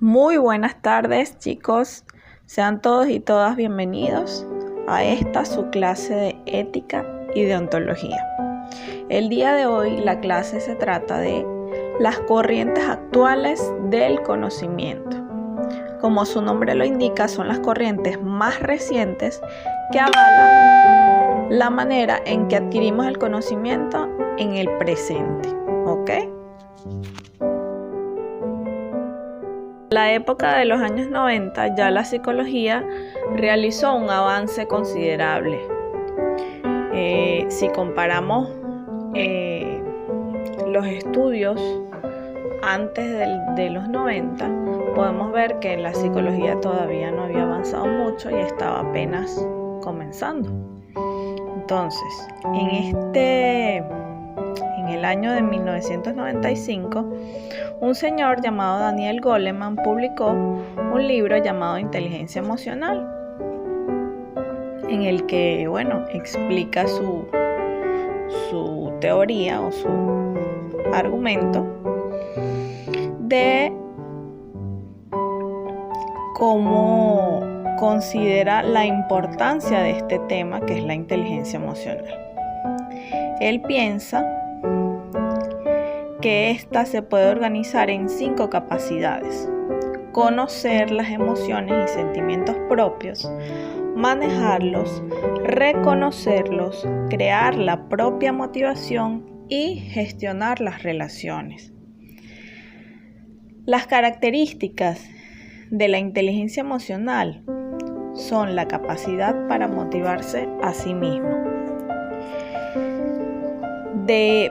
Muy buenas tardes, chicos. Sean todos y todas bienvenidos a esta su clase de ética y deontología. El día de hoy la clase se trata de las corrientes actuales del conocimiento. Como su nombre lo indica, son las corrientes más recientes que avalan la manera en que adquirimos el conocimiento en el presente. ¿Ok? En la época de los años 90 ya la psicología realizó un avance considerable. Si comparamos los estudios antes de los 90, podemos ver que la psicología todavía no había avanzado mucho y estaba apenas comenzando. Entonces, en el año de 1995, un señor llamado Daniel Goleman publicó un libro llamado Inteligencia Emocional, en el que, explica su teoría o su argumento de cómo considera la importancia de este tema, que es la inteligencia emocional. Él piensa que ésta se puede organizar en 5 capacidades: conocer las emociones y sentimientos propios, manejarlos, reconocerlos, crear la propia motivación y gestionar las relaciones. Las características de la inteligencia emocional son la capacidad para motivarse a sí mismo, de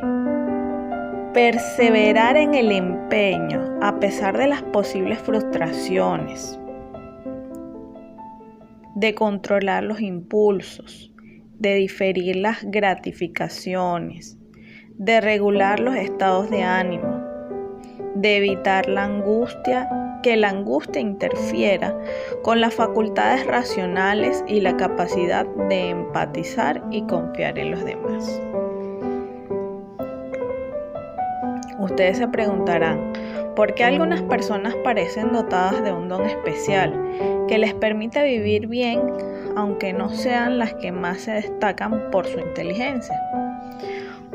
perseverar en el empeño a pesar de las posibles frustraciones, de controlar los impulsos, de diferir las gratificaciones, de regular los estados de ánimo, de evitar que la angustia interfiera con las facultades racionales y la capacidad de empatizar y confiar en los demás. Ustedes se preguntarán, ¿por qué algunas personas parecen dotadas de un don especial que les permite vivir bien, aunque no sean las que más se destacan por su inteligencia?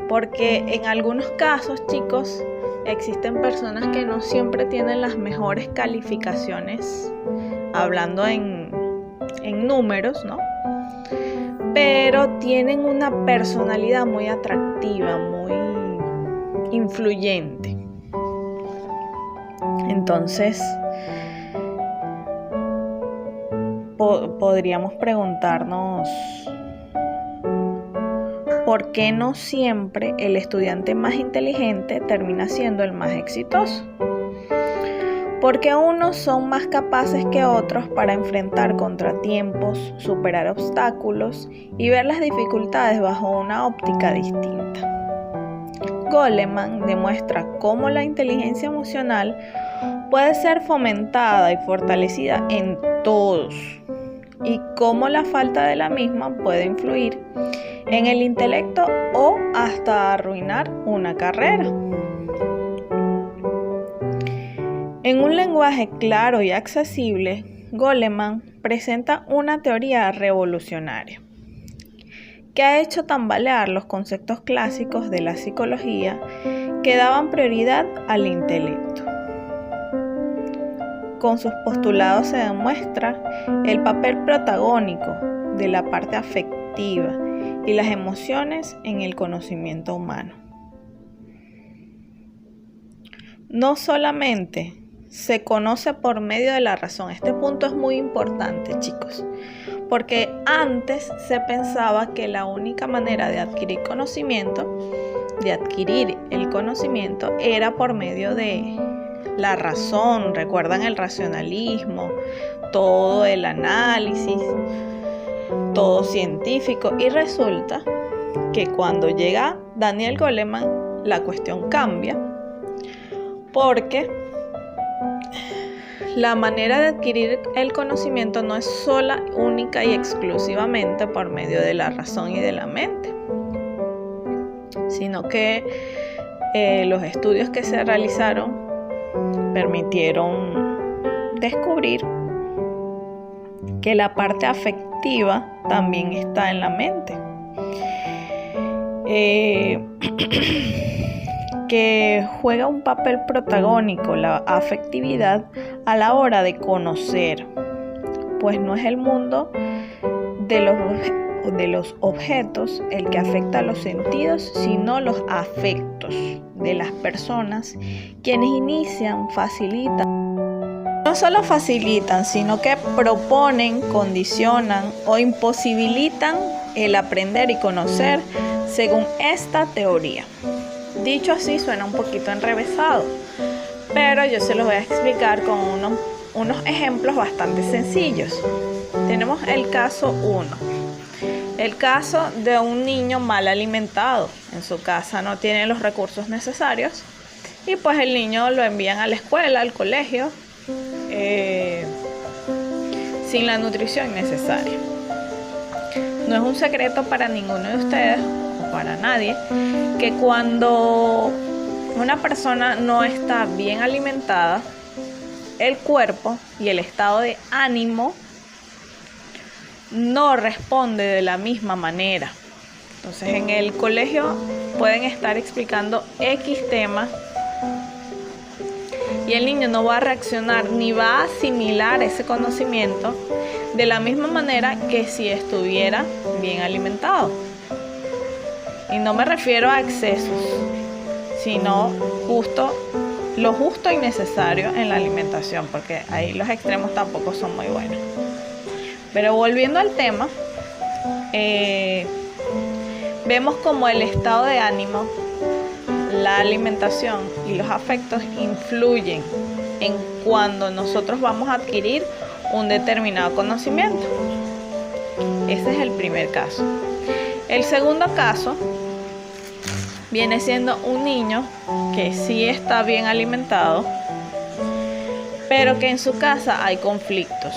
Porque en algunos casos, chicos, existen personas que no siempre tienen las mejores calificaciones, hablando en números, ¿no? Pero tienen una personalidad muy atractiva, muy influyente. Entonces, podríamos preguntarnos, ¿por qué no siempre el estudiante más inteligente termina siendo el más exitoso? Porque unos son más capaces que otros para enfrentar contratiempos, superar obstáculos y ver las dificultades bajo una óptica distinta. Goleman demuestra cómo la inteligencia emocional puede ser fomentada y fortalecida en todos, y cómo la falta de la misma puede influir en el intelecto o hasta arruinar una carrera. En un lenguaje claro y accesible, Goleman presenta una teoría revolucionaria que ha hecho tambalear los conceptos clásicos de la psicología que daban prioridad al intelecto. Con sus postulados se demuestra el papel protagónico de la parte afectiva y las emociones en el conocimiento humano. No solamente se conoce por medio de la razón. Este punto es muy importante, chicos, porque antes se pensaba que la única manera de adquirir el conocimiento era por medio de la razón. ¿Recuerdan el racionalismo? Todo el análisis, todo científico. Y resulta que cuando llega Daniel Goleman, la cuestión cambia, porque la manera de adquirir el conocimiento no es sola, única y exclusivamente por medio de la razón y de la mente, sino que los estudios que se realizaron permitieron descubrir que la parte afectiva también está en la mente. Que juega un papel protagónico la afectividad a la hora de conocer, pues no es el mundo de los objetos el que afecta a los sentidos, sino los afectos de las personas, quienes inician, facilitan. No solo facilitan, sino que proponen, condicionan o imposibilitan el aprender y conocer según esta teoría. Dicho así suena un poquito enrevesado, pero yo se los voy a explicar con unos ejemplos bastante sencillos. Tenemos el caso 1. El caso de un niño mal alimentado. En su casa no tiene los recursos necesarios y pues el niño lo envían a la escuela, al colegio, sin la nutrición necesaria. No es un secreto para ninguno de ustedes o para nadie que cuando una persona no está bien alimentada, el cuerpo y el estado de ánimo no responde de la misma manera. Entonces en el colegio pueden estar explicando X temas y el niño no va a reaccionar ni va a asimilar ese conocimiento de la misma manera que si estuviera bien alimentado. Y no me refiero a excesos, sino lo justo y necesario en la alimentación, porque ahí los extremos tampoco son muy buenos. Pero volviendo al tema, vemos como el estado de ánimo, la alimentación y los afectos influyen en cuando nosotros vamos a adquirir un determinado conocimiento. Ese es el primer caso. El segundo caso viene siendo un niño que sí está bien alimentado, pero que en su casa hay conflictos.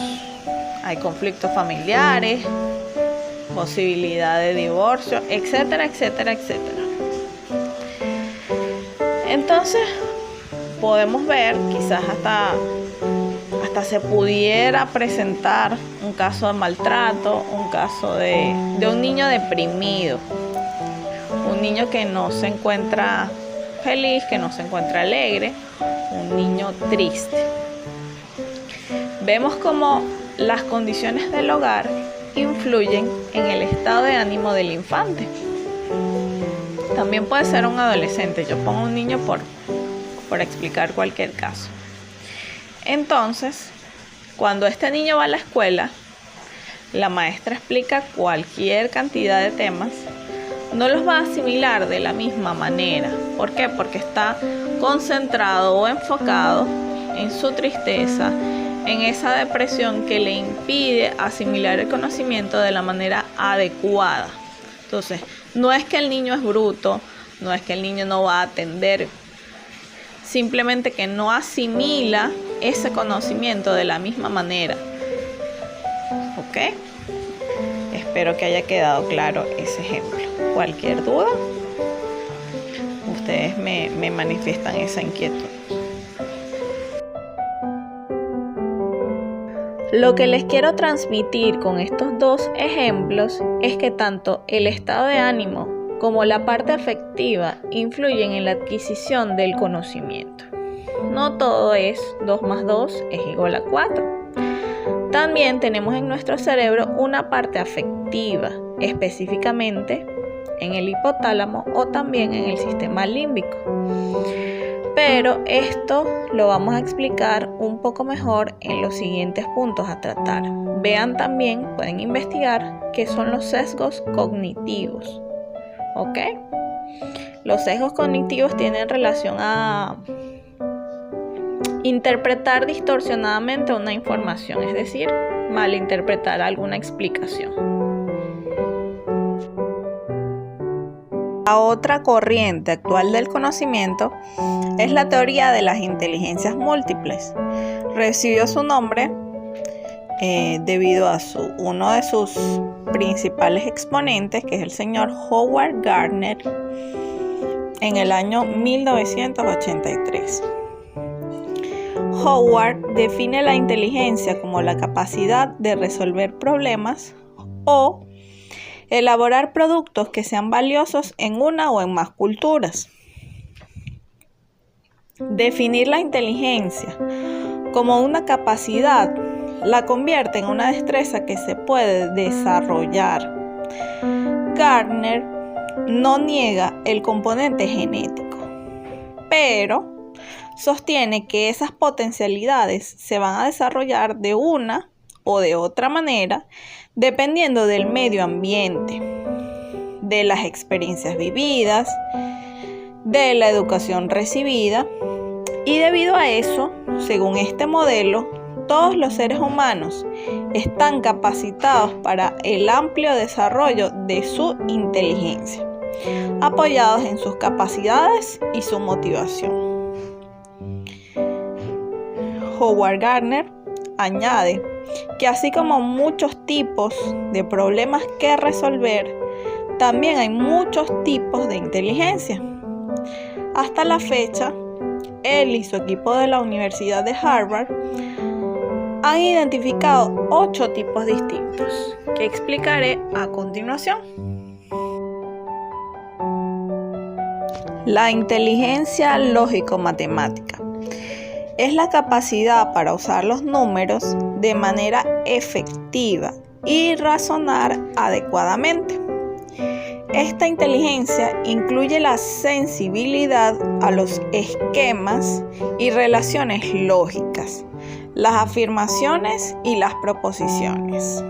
Hay conflictos familiares, posibilidad de divorcio, etcétera, etcétera, etcétera. Entonces, podemos ver, quizás hasta se pudiera presentar un caso de maltrato, un caso de un niño deprimido, un niño que no se encuentra feliz, que no se encuentra alegre, un niño triste. Vemos cómo las condiciones del hogar influyen en el estado de ánimo del infante. También puede ser un adolescente. Yo pongo un niño por explicar cualquier caso. Entonces, cuando este niño va a la escuela, la maestra explica cualquier cantidad de temas, no los va a asimilar de la misma manera. ¿Por qué? Porque está concentrado o enfocado en su tristeza, en esa depresión que le impide asimilar el conocimiento de la manera adecuada. Entonces, no es que el niño es bruto, no es que el niño no va a atender, simplemente que no asimila ese conocimiento de la misma manera. ¿Ok? Espero que haya quedado claro ese ejemplo. Cualquier duda, ustedes me manifiestan esa inquietud. Lo que les quiero transmitir con estos dos ejemplos es que tanto el estado de ánimo como la parte afectiva influyen en la adquisición del conocimiento. No todo es 2 más 2 es igual a 4. También tenemos en nuestro cerebro una parte afectiva, específicamente en el hipotálamo o también en el sistema límbico. Pero esto lo vamos a explicar un poco mejor en los siguientes puntos a tratar. Vean también, pueden investigar qué son los sesgos cognitivos. ¿Ok? Los sesgos cognitivos tienen relación a interpretar distorsionadamente una información, es decir, malinterpretar alguna explicación. La otra corriente actual del conocimiento es la teoría de las inteligencias múltiples. Recibió su nombre debido a uno de sus principales exponentes, que es el señor Howard Gardner, en el año 1983. Howard define la inteligencia como la capacidad de resolver problemas o elaborar productos que sean valiosos en una o en más culturas. Definir la inteligencia como una capacidad la convierte en una destreza que se puede desarrollar. Gardner no niega el componente genético, pero sostiene que esas potencialidades se van a desarrollar de una o de otra manera dependiendo del medio ambiente, de las experiencias vividas, de la educación recibida, y debido a eso, según este modelo, todos los seres humanos están capacitados para el amplio desarrollo de su inteligencia, apoyados en sus capacidades y su motivación. Howard Gardner añade que así como muchos tipos de problemas que resolver, también hay muchos tipos de inteligencia. Hasta la fecha, él y su equipo de la Universidad de Harvard han identificado 8 tipos distintos que explicaré a continuación. La inteligencia lógico-matemática es la capacidad para usar los números de manera efectiva y razonar adecuadamente. Esta inteligencia incluye la sensibilidad a los esquemas y relaciones lógicas, las afirmaciones y las proposiciones.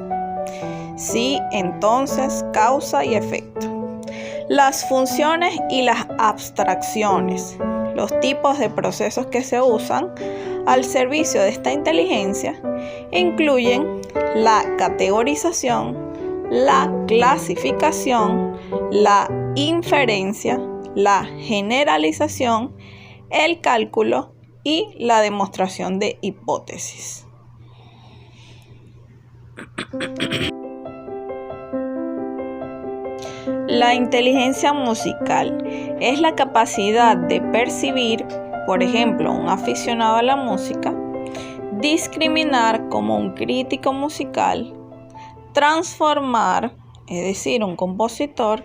Sí, entonces, causa y efecto. Las funciones y las abstracciones, los tipos de procesos que se usan al servicio de esta inteligencia, incluyen la categorización, la clasificación, la inferencia, la generalización, el cálculo y la demostración de hipótesis. La inteligencia musical es la capacidad de percibir, por ejemplo, un aficionado a la música, discriminar como un crítico musical, transformar, es decir, un compositor,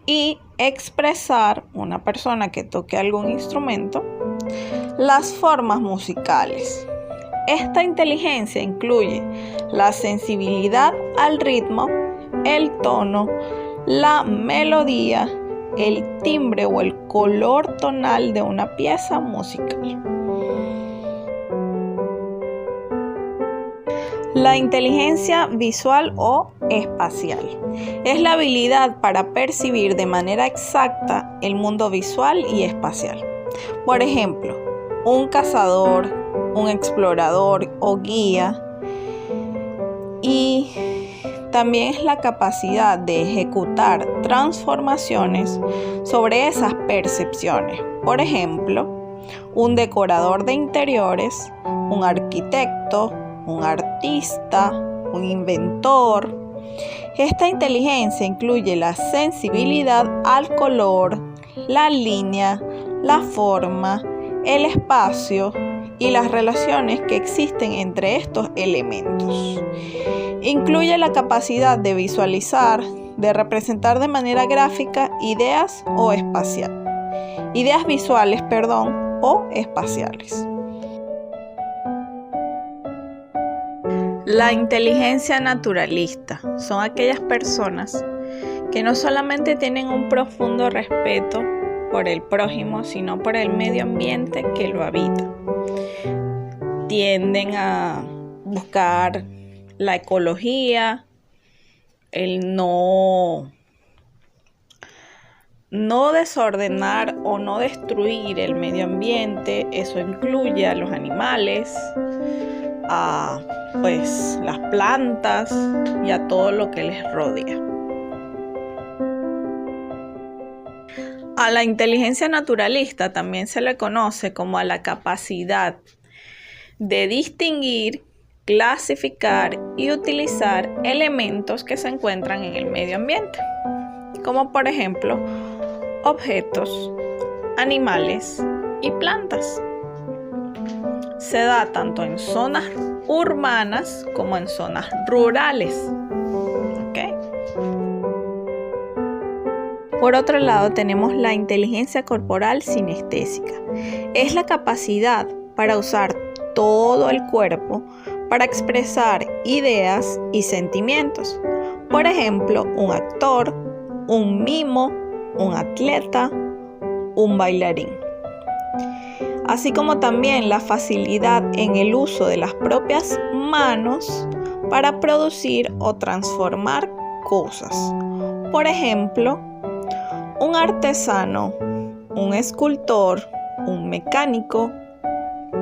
y expresar, una persona que toque algún instrumento, las formas musicales. Esta inteligencia incluye la sensibilidad al ritmo, el tono, la melodía, el timbre o el color tonal de una pieza musical. La inteligencia visual o espacial es la habilidad para percibir de manera exacta el mundo visual y espacial. Por ejemplo, un cazador, un explorador o guía, y también es la capacidad de ejecutar transformaciones sobre esas percepciones. Por ejemplo, un decorador de interiores, un arquitecto, un artista, un inventor. Esta inteligencia incluye la sensibilidad al color, la línea, la forma, el espacio y las relaciones que existen entre estos elementos. Incluye la capacidad de visualizar, de representar de manera gráfica ideas visuales o espaciales. La inteligencia naturalista son aquellas personas que no solamente tienen un profundo respeto por el prójimo, sino por el medio ambiente que lo habita. Tienden a buscar la ecología, el no desordenar o no destruir el medio ambiente. Eso incluye a los animales, a las plantas y a todo lo que les rodea. A la inteligencia naturalista también se le conoce como a la capacidad de distinguir, clasificar y utilizar elementos que se encuentran en el medio ambiente, como por ejemplo objetos, animales y plantas. se da tanto en zonas urbanas como en zonas rurales. ¿Okay? Por otro lado, tenemos la inteligencia corporal sinestésica. Es la capacidad para usar todo el cuerpo para expresar ideas y sentimientos. Por ejemplo, un actor, un mimo, un atleta, un bailarín. Así como también la facilidad en el uso de las propias manos para producir o transformar cosas. Por ejemplo, un artesano, un escultor, un mecánico,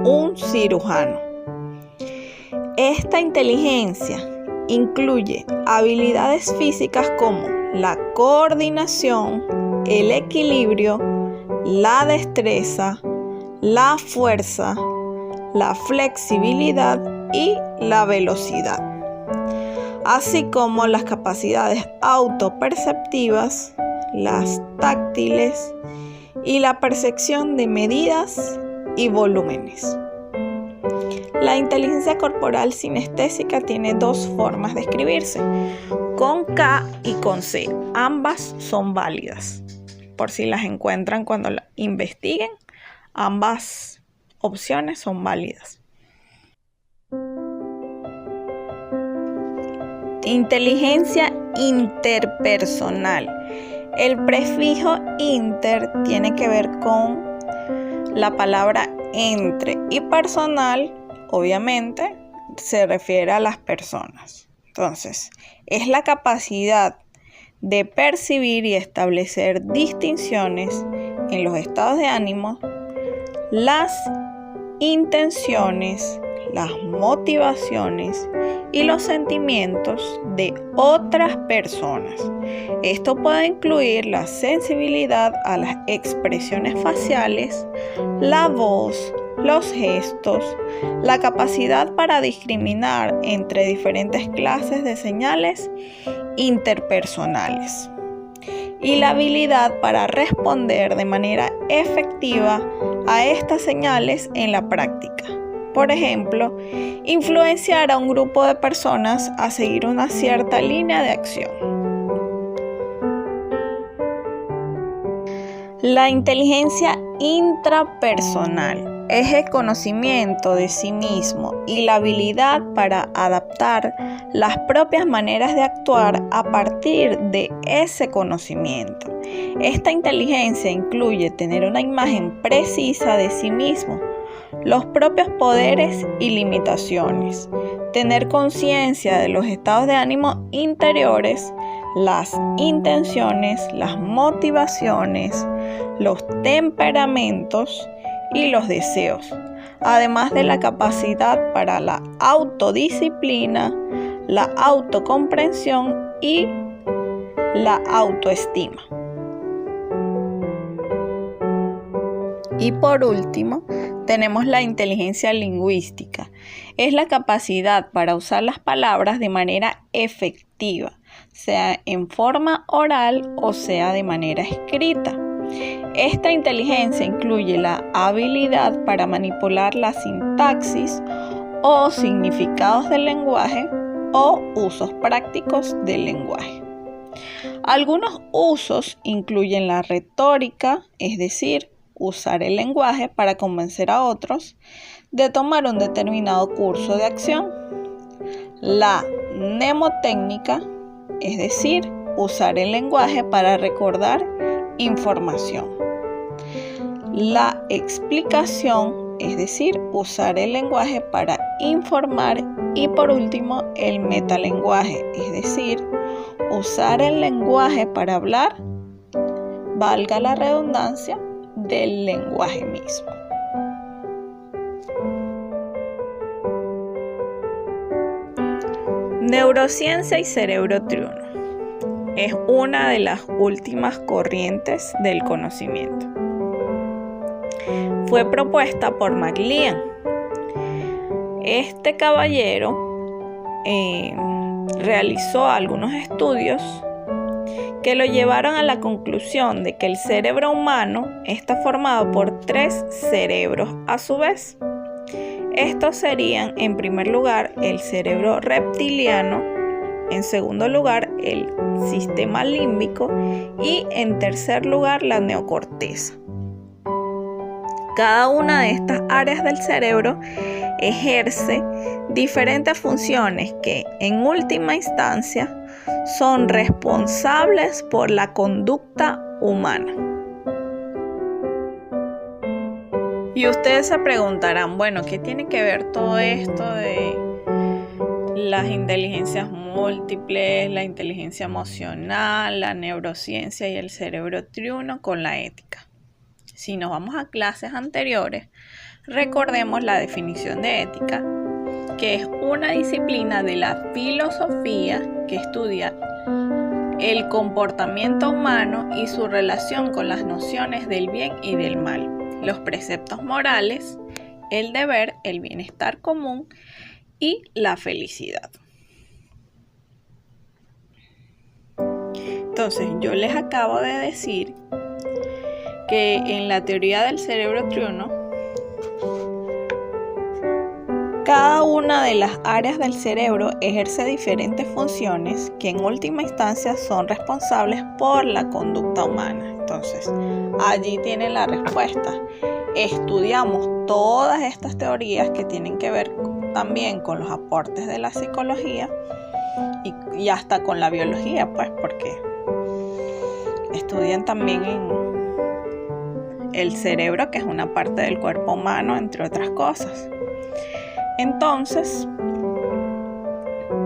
un cirujano. Esta inteligencia incluye habilidades físicas como la coordinación, el equilibrio, la destreza, la fuerza, la flexibilidad y la velocidad, así como las capacidades autoperceptivas, las táctiles y la percepción de medidas y volúmenes. La inteligencia corporal sinestésica tiene dos formas de escribirse, con K y con C. Ambas son válidas. Por si las encuentran cuando la investiguen, ambas opciones son válidas. Inteligencia interpersonal. El prefijo inter tiene que ver con la palabra entre y personal, obviamente, se refiere a las personas. Entonces, es la capacidad de percibir y establecer distinciones en los estados de ánimo, las intenciones, las motivaciones y los sentimientos de otras personas. Esto puede incluir la sensibilidad a las expresiones faciales, la voz, los gestos, la capacidad para discriminar entre diferentes clases de señales interpersonales y la habilidad para responder de manera efectiva a estas señales en la práctica. Por ejemplo, influenciar a un grupo de personas a seguir una cierta línea de acción. La inteligencia intrapersonal es el conocimiento de sí mismo y la habilidad para adaptar las propias maneras de actuar a partir de ese conocimiento. Esta inteligencia incluye tener una imagen precisa de sí mismo, los propios poderes y limitaciones, tener conciencia de los estados de ánimo interiores, las intenciones, las motivaciones, los temperamentos y los deseos, además de la capacidad para la autodisciplina, la autocomprensión y la autoestima. Y por último, tenemos la inteligencia lingüística. Es la capacidad para usar las palabras de manera efectiva, sea en forma oral o sea de manera escrita. Esta inteligencia incluye la habilidad para manipular la sintaxis o significados del lenguaje o usos prácticos del lenguaje. Algunos usos incluyen la retórica, es decir, usar el lenguaje para convencer a otros de tomar un determinado curso de acción. La mnemotécnica, es decir, usar el lenguaje para recordar información. La explicación, es decir, usar el lenguaje para informar. Y por último, el metalenguaje, es decir, usar el lenguaje para hablar, valga la redundancia, del lenguaje mismo. Neurociencia y cerebro triuno. Es una de las últimas corrientes del conocimiento. Fue propuesta por McLean. Este caballero realizó algunos estudios que lo llevaron a la conclusión de que el cerebro humano está formado por 3 cerebros a su vez. Estos serían, en primer lugar, el cerebro reptiliano, en segundo lugar, el sistema límbico y en tercer lugar, la neocorteza. Cada una de estas áreas del cerebro ejerce diferentes funciones que, en última instancia, son responsables por la conducta humana. Y ustedes se preguntarán, bueno, ¿qué tiene que ver todo esto de las inteligencias múltiples, la inteligencia emocional, la neurociencia y el cerebro triuno con la ética? Si nos vamos a clases anteriores, recordemos la definición de ética, que es una disciplina de la filosofía que estudia el comportamiento humano y su relación con las nociones del bien y del mal, los preceptos morales, el deber, el bienestar común y la felicidad. Entonces, yo les acabo de decir que en la teoría del cerebro triuno, cada una de las áreas del cerebro ejerce diferentes funciones que en última instancia son responsables por la conducta humana. Entonces, allí tienen la respuesta. Estudiamos todas estas teorías que tienen que ver también con los aportes de la psicología y hasta con la biología, pues, porque estudian también en el cerebro, que es una parte del cuerpo humano, entre otras cosas. Entonces,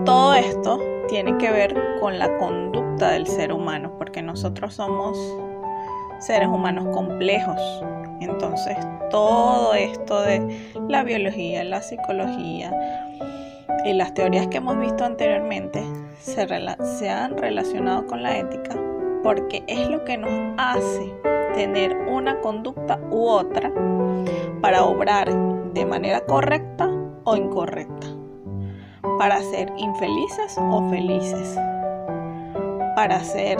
todo esto tiene que ver con la conducta del ser humano, porque nosotros somos seres humanos complejos. Entonces, todo esto de la biología, la psicología y las teorías que hemos visto anteriormente se han relacionado con la ética, porque es lo que nos hace tener una conducta u otra para obrar de manera correcta o incorrecta, para ser infelices o felices, para hacer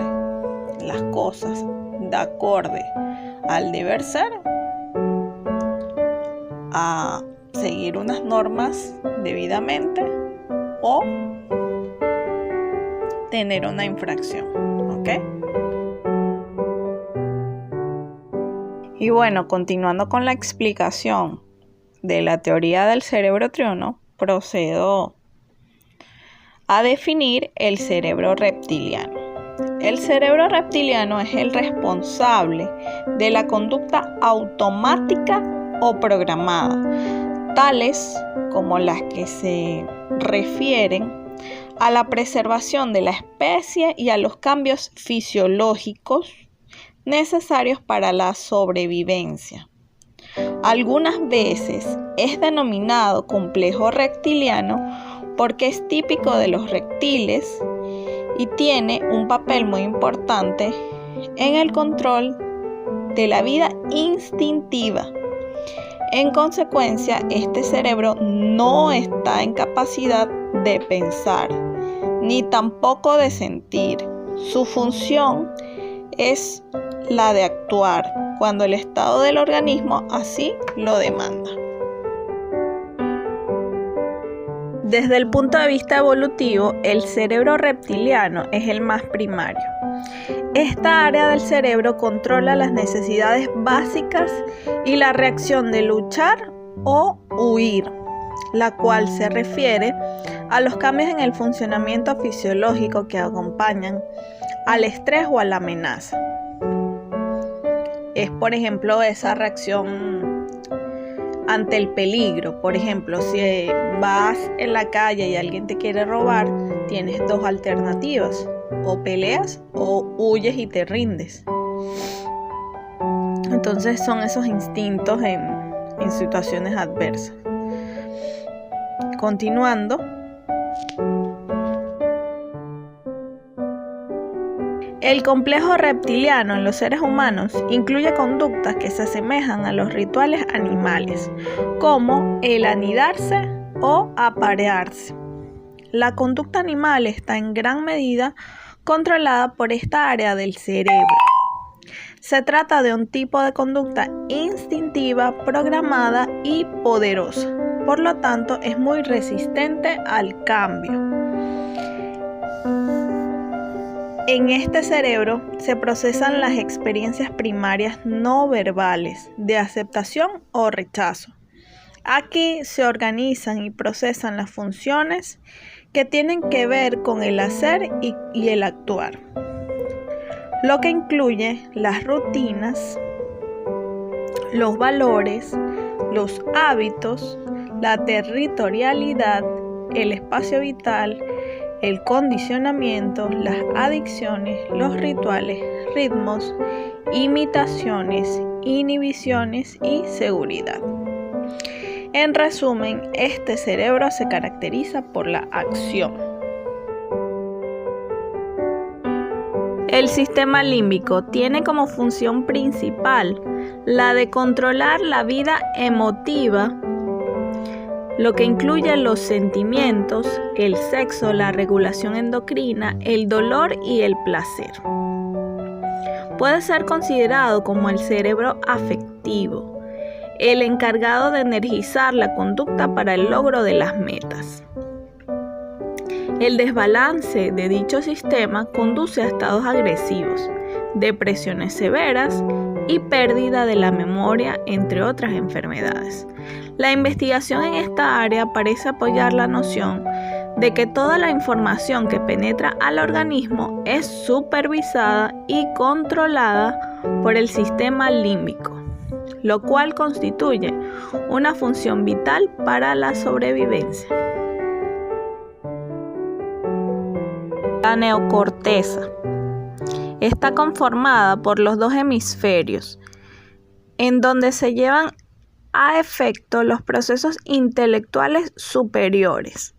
las cosas de acorde al deber ser, a seguir unas normas debidamente o tener una infracción, ¿ok? Y bueno, continuando con la explicación de la teoría del cerebro triuno, procedo a definir el cerebro reptiliano. El cerebro reptiliano es el responsable de la conducta automática o programada, tales como las que se refieren a la preservación de la especie y a los cambios fisiológicos necesarios para la sobrevivencia. Algunas veces es denominado complejo reptiliano porque es típico de los reptiles y tiene un papel muy importante en el control de la vida instintiva. En consecuencia, este cerebro no está en capacidad de pensar, ni tampoco de sentir. Su función es la de actuar cuando el estado del organismo así lo demanda. Desde el punto de vista evolutivo, el cerebro reptiliano es el más primario. Esta área del cerebro controla las necesidades básicas y la reacción de luchar o huir, la cual se refiere a los cambios en el funcionamiento fisiológico que acompañan al estrés o a la amenaza. Es, por ejemplo, esa reacción ante el peligro. Por ejemplo, si vas en la calle y alguien te quiere robar, tienes dos alternativas: o peleas o huyes y te rindes. Entonces son esos instintos en situaciones adversas. Continuando, el complejo reptiliano en los seres humanos incluye conductas que se asemejan a los rituales animales, como el anidarse o aparearse. La conducta animal está en gran medida controlada por esta área del cerebro. Se trata de un tipo de conducta instintiva, programada y poderosa. por lo tanto es muy resistente al cambio. En este cerebro se procesan las experiencias primarias no verbales de aceptación o rechazo. Aquí se organizan y procesan las funciones que tienen que ver con el hacer y el actuar, lo que incluye las rutinas, los valores, los hábitos, la territorialidad, el espacio vital, el condicionamiento, las adicciones, los rituales, ritmos, imitaciones, inhibiciones y seguridad. En resumen, este cerebro se caracteriza por la acción. El sistema límbico tiene como función principal la de controlar la vida emotiva, lo que incluye los sentimientos, el sexo, la regulación endocrina, el dolor y el placer. Puede ser considerado como el cerebro afectivo, el encargado de energizar la conducta para el logro de las metas. El desbalance de dicho sistema conduce a estados agresivos, depresiones severas y pérdida de la memoria, entre otras enfermedades. La investigación en esta área parece apoyar la noción de que toda la información que penetra al organismo es supervisada y controlada por el sistema límbico, lo cual constituye una función vital para la sobrevivencia. La neocorteza está conformada por los dos hemisferios, en donde se llevan a efecto los procesos intelectuales superiores.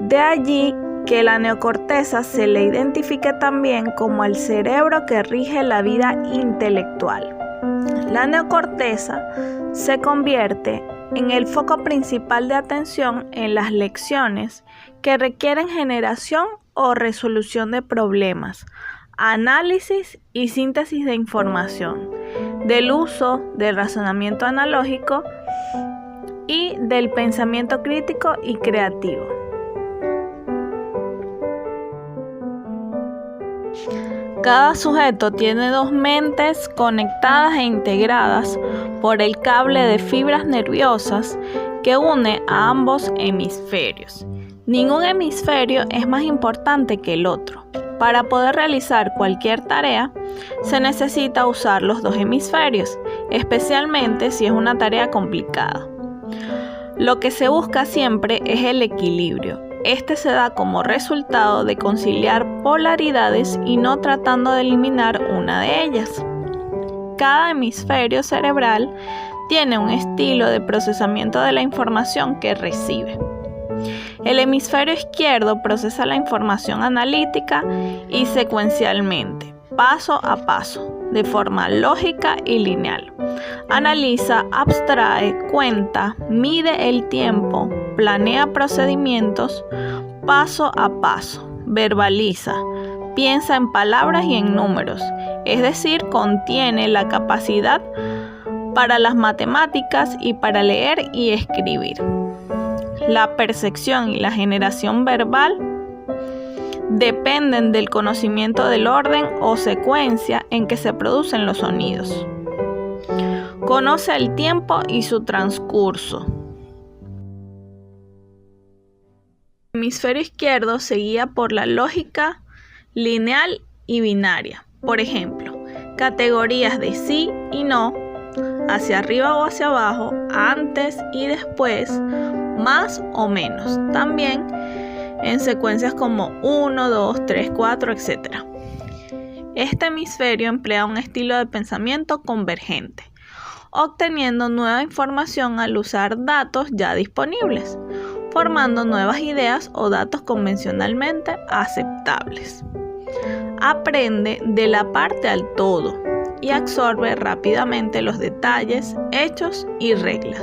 De allí que la neocorteza se le identifique también como el cerebro que rige la vida intelectual. La neocorteza se convierte en el foco principal de atención en las lecciones que requieren generación o resolución de problemas, análisis y síntesis de información, del uso del razonamiento analógico y del pensamiento crítico y creativo. Cada sujeto tiene dos mentes conectadas e integradas por el cable de fibras nerviosas que une a ambos hemisferios. Ningún hemisferio es más importante que el otro. Para poder realizar cualquier tarea, se necesita usar los dos hemisferios, especialmente si es una tarea complicada. Lo que se busca siempre es el equilibrio. Este se da como resultado de conciliar polaridades y no tratando de eliminar una de ellas. Cada hemisferio cerebral tiene un estilo de procesamiento de la información que recibe. El hemisferio izquierdo procesa la información analítica y secuencialmente, paso a paso, de forma lógica y lineal. Analiza, abstrae, cuenta, mide el tiempo, planea procedimientos paso a paso, verbaliza, piensa en palabras y en números, es decir, contiene la capacidad para las matemáticas y para leer y escribir. La percepción y la generación verbal dependen del conocimiento del orden o secuencia en que se producen los sonidos. Conoce el tiempo y su transcurso. El hemisferio izquierdo se guía por la lógica lineal y binaria. Por ejemplo, categorías de sí y no, hacia arriba o hacia abajo, antes y después, más o menos. También en secuencias como 1, 2, 3, 4, etc. Este hemisferio emplea un estilo de pensamiento convergente, obteniendo nueva información al usar datos ya disponibles, formando nuevas ideas o datos convencionalmente aceptables. Aprende de la parte al todo y absorbe rápidamente los detalles, hechos y reglas.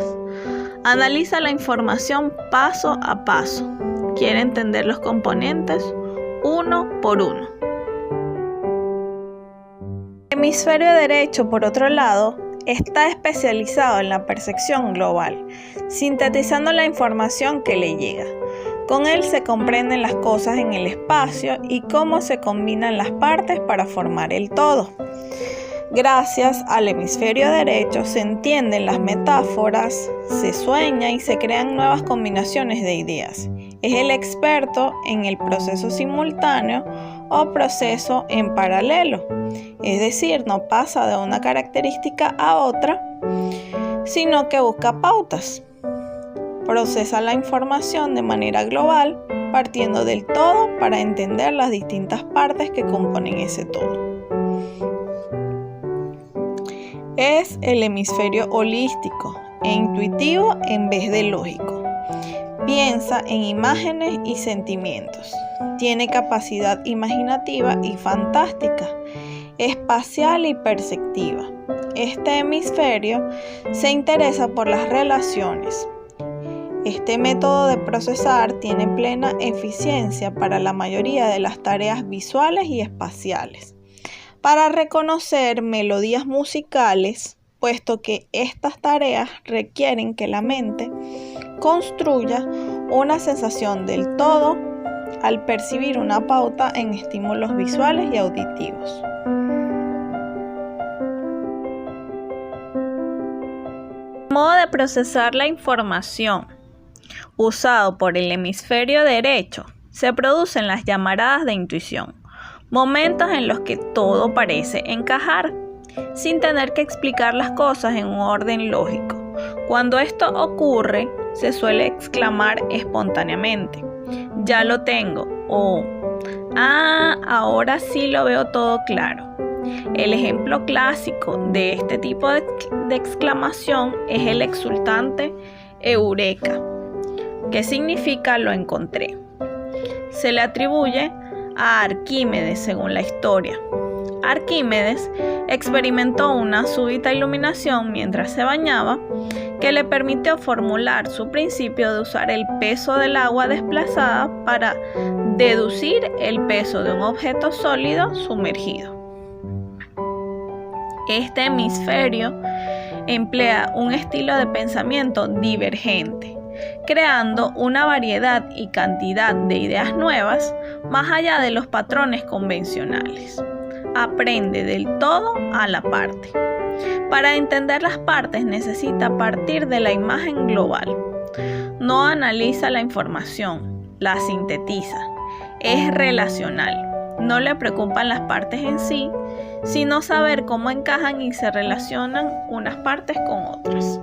Analiza la información paso a paso. Quiere entender los componentes uno por uno. El hemisferio derecho, por otro lado, Está especializado en la percepción global, sintetizando la información que le llega. Con él se comprenden las cosas en el espacio y cómo se combinan las partes para formar el todo. Gracias al hemisferio derecho se entienden las metáforas, se sueña y se crean nuevas combinaciones de ideas. Es el experto en el proceso simultáneo o proceso en paralelo, es decir, no pasa de una característica a otra, sino que busca pautas. Procesa la información de manera global, partiendo del todo para entender las distintas partes que componen ese todo. Es el hemisferio holístico e intuitivo en vez de lógico. Piensa en imágenes y sentimientos. Tiene capacidad imaginativa y fantástica, espacial y perceptiva. Este hemisferio se interesa por las relaciones. Este método de procesar tiene plena eficiencia para la mayoría de las tareas visuales y espaciales, para reconocer melodías musicales, puesto que estas tareas requieren que la mente construya una sensación del todo al percibir una pauta en estímulos visuales y auditivos. El modo de procesar la información usado por el hemisferio derecho se producen las llamaradas de intuición, momentos en los que todo parece encajar, sin tener que explicar las cosas en un orden lógico. Cuando esto ocurre, se suele exclamar espontáneamente: "Ya lo tengo", o ahora sí lo veo todo claro. El ejemplo clásico de este tipo de exclamación es el exultante eureka, que significa "lo encontré". Se le atribuye a Arquímedes según la historia. Arquímedes experimentó una súbita iluminación mientras se bañaba que le permitió formular su principio de usar el peso del agua desplazada para deducir el peso de un objeto sólido sumergido. Este hemisferio emplea un estilo de pensamiento divergente, creando una variedad y cantidad de ideas nuevas más allá de los patrones convencionales. Aprende del todo a la parte. Para entender las partes necesita partir de la imagen global. No analiza la información, la sintetiza. Es relacional. No le preocupan las partes en sí, sino saber cómo encajan y se relacionan unas partes con otras.